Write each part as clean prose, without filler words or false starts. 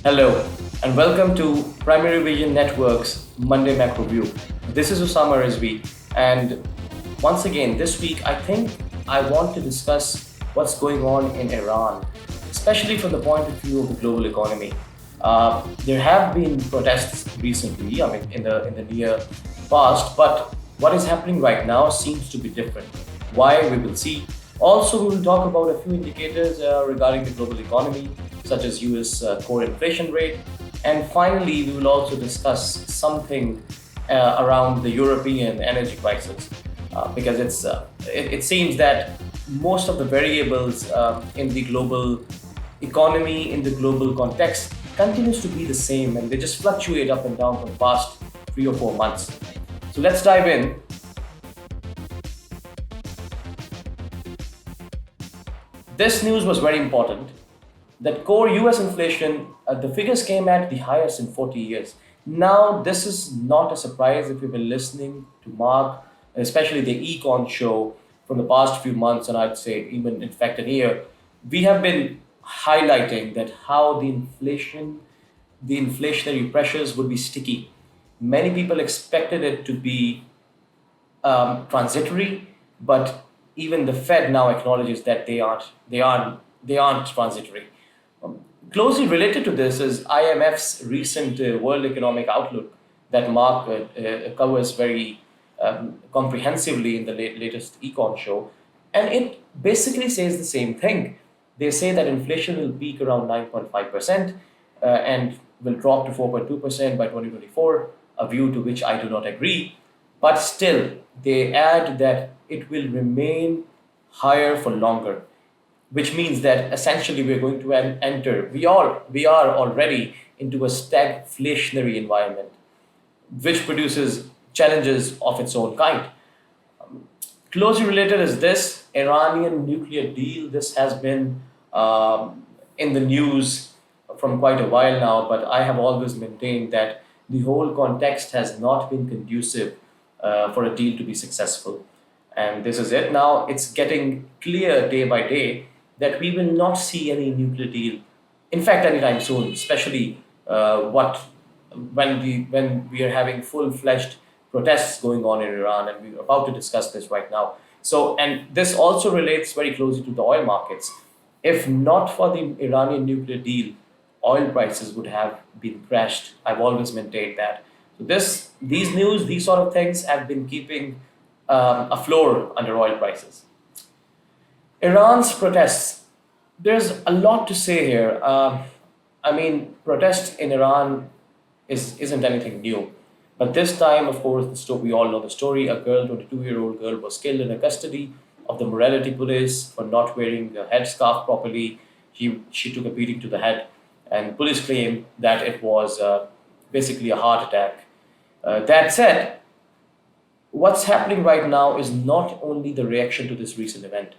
Hello, and welcome to Primary Vision Network's Monday Macro View. This is Osama Rizvi, and once again, this week, I think I want to discuss what's going on in Iran, especially from the point of view of the global economy. There have been protests recently, in the near past, but what is happening right now seems to be different. Why, we will see. Also, we will talk about a few indicators regarding the global economy, such as US core inflation rate. And finally, we will also discuss something around the European energy crisis, because it seems that most of the variables in the global economy, in the global context, continues to be the same, and they just fluctuate up and down for the past 3 or 4 months. So let's dive in. This news was very important. That core US inflation, the figures came at the highest in 40 years. Now, this is not a surprise if you've been listening to Mark, especially the Econ show from the past few months, and I'd say even in fact a year. We have been highlighting that how the inflationary pressures would be sticky. Many people expected it to be transitory, but even the Fed now acknowledges that they aren't transitory. Closely related to this is IMF's recent World Economic Outlook that Mark covers very comprehensively in the latest Econ show, and it basically says the same thing. They say that inflation will peak around 9.5% and will drop to 4.2% by 2024, a view to which I do not agree. But still, they add that it will remain higher for longer, which means that essentially we're going to enter, we are already into a stagflationary environment, which produces challenges of its own kind. Closely related is this Iranian nuclear deal. This has been in the news from quite a while now, but I have always maintained that the whole context has not been conducive for a deal to be successful. And this is it now. It's getting clear day by day that we will not see any nuclear deal, in fact, anytime soon, especially what when we are having full-fledged protests going on in Iran, and we're about to discuss this right now. So, and this also relates very closely to the oil markets. If not for the Iranian nuclear deal, oil prices would have been crashed. I've always maintained that. So these sort of things have been keeping a floor under oil prices. Iran's protests. There's a lot to say here. Protests in Iran isn't anything new. But this time, of course, we all know the story. A girl, 22-year-old girl, was killed in the custody of the morality police for not wearing a headscarf properly. She took a beating to the head, and police claim that it was basically a heart attack. That said, what's happening right now is not only the reaction to this recent event.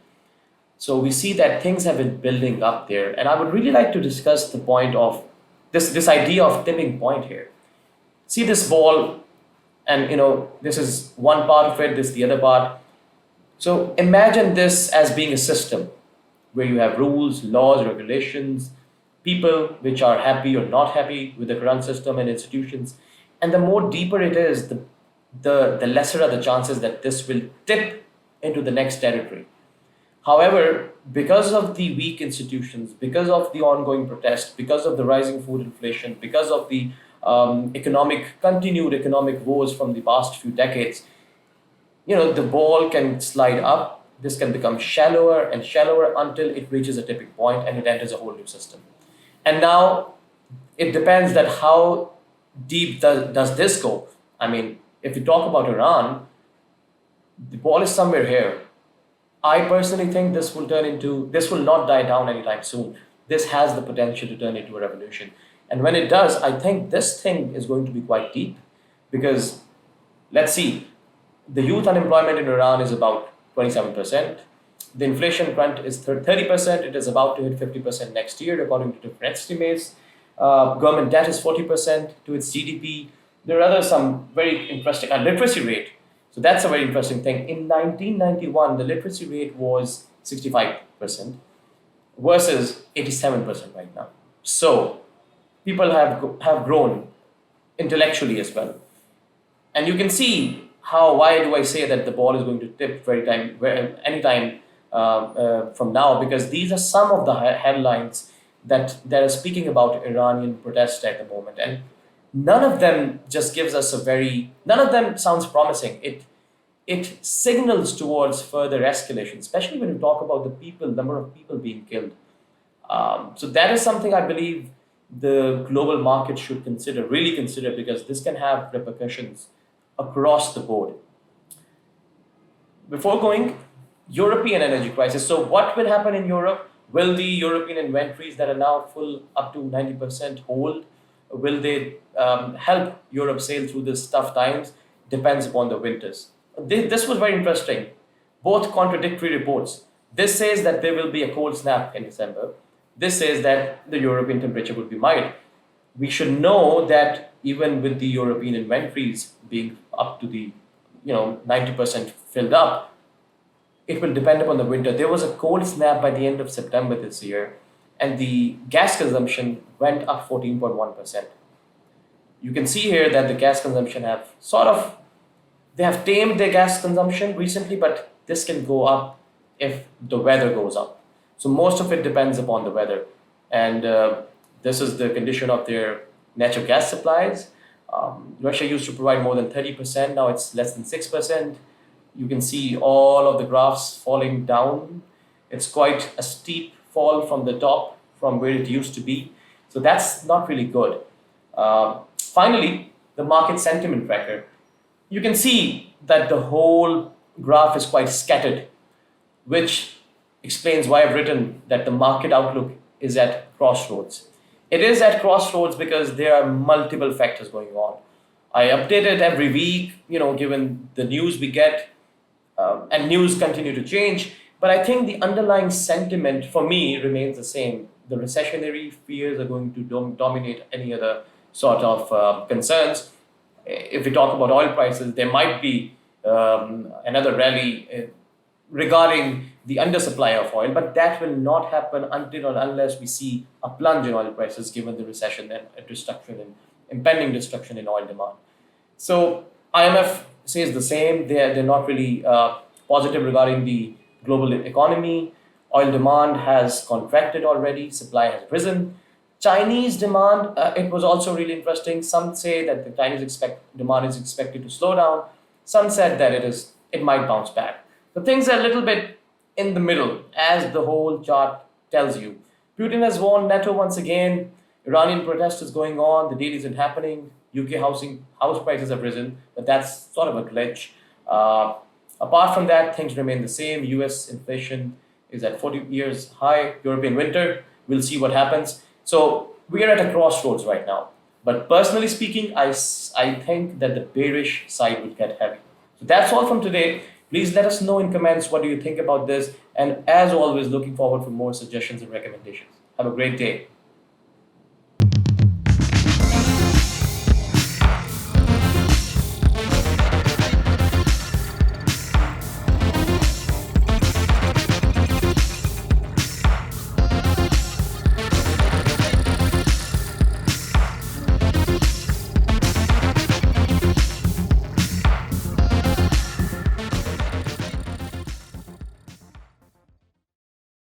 So we see that things have been building up there, and I would really like to discuss the point of this idea of tipping point here. See this ball, and this is one part of it, this is the other part. So imagine this as being a system where you have rules, laws, regulations, people which are happy or not happy with the current system and institutions. And the more deeper it is, the lesser are the chances that this will tip into the next territory. However, because of the weak institutions, because of the ongoing protest, because of the rising food inflation, because of the continued economic woes from the past few decades, the ball can slide up. This can become shallower and shallower until it reaches a tipping point and it enters a whole new system. And now it depends that how deep does this go. If we talk about Iran, the ball is somewhere here. I personally think this will not die down anytime soon. This has the potential to turn into a revolution. And when it does, I think this thing is going to be quite deep, because let's see, the youth unemployment in Iran is about 27%. The inflation front is 30%. It is about to hit 50% next year, according to different estimates. Government debt is 40% to its GDP. There are some very interesting literacy rate. So that's a very interesting thing. In 1991, the literacy rate was 65% versus 87% right now. So people have grown intellectually as well. And you can see how, why do I say that the ball is going to tip anytime from now, because these are some of the headlines that are speaking about Iranian protests at the moment. And none of them just gives us none of them sounds promising. It signals towards further escalation, especially when you talk about number of people being killed. So that is something I believe the global market should really consider, because this can have repercussions across the board. Before going, European energy crisis. So what will happen in Europe? Will the European inventories that are now full up to 90% hold? Will they help Europe sail through these tough times? Depends upon the winters. This was very interesting. Both contradictory reports. This says that there will be a cold snap in December. This says that the European temperature would be mild. We should know that even with the European inventories being up to the 90% filled up, it will depend upon the winter. There was a cold snap by the end of September this year, and the gas consumption went up 14.1%. You can see here that the gas consumption they have tamed their gas consumption recently, but this can go up if the weather goes up. So most of it depends upon the weather. And this is the condition of their natural gas supplies. Russia used to provide more than 30%, now it's less than 6%. You can see all of the graphs falling down. It's quite a steep fall from the top, from where it used to be. So that's not really good. Finally, the market sentiment tracker. You can see that the whole graph is quite scattered, which explains why I've written that the market outlook is at crossroads. It is at crossroads because there are multiple factors going on. I update it every week, given the news we get, and news continue to change. But I think the underlying sentiment for me remains the same. The recessionary fears are going to dominate any other sort of concerns. If we talk about oil prices, there might be another rally regarding the undersupply of oil, but that will not happen until or unless we see a plunge in oil prices, given the recession and impending destruction in oil demand. So IMF says the same. They're not really positive regarding the global economy. Oil demand has contracted already. Supply has risen. Chinese demand, it was also really interesting. Some say that the Chinese demand is expected to slow down. Some said that it might bounce back. So things are a little bit in the middle, as the whole chart tells you. Putin has warned NATO once again. Iranian protest is going on. The deal isn't happening. UK house prices have risen, but that's sort of a glitch. Apart from that, things remain the same. US inflation is at 40 years high. European winter, we'll see what happens. So we are at a crossroads right now. But personally speaking, I think that the bearish side will get heavy. So that's all from today. Please let us know in comments what do you think about this. And as always, looking forward for more suggestions and recommendations. Have a great day.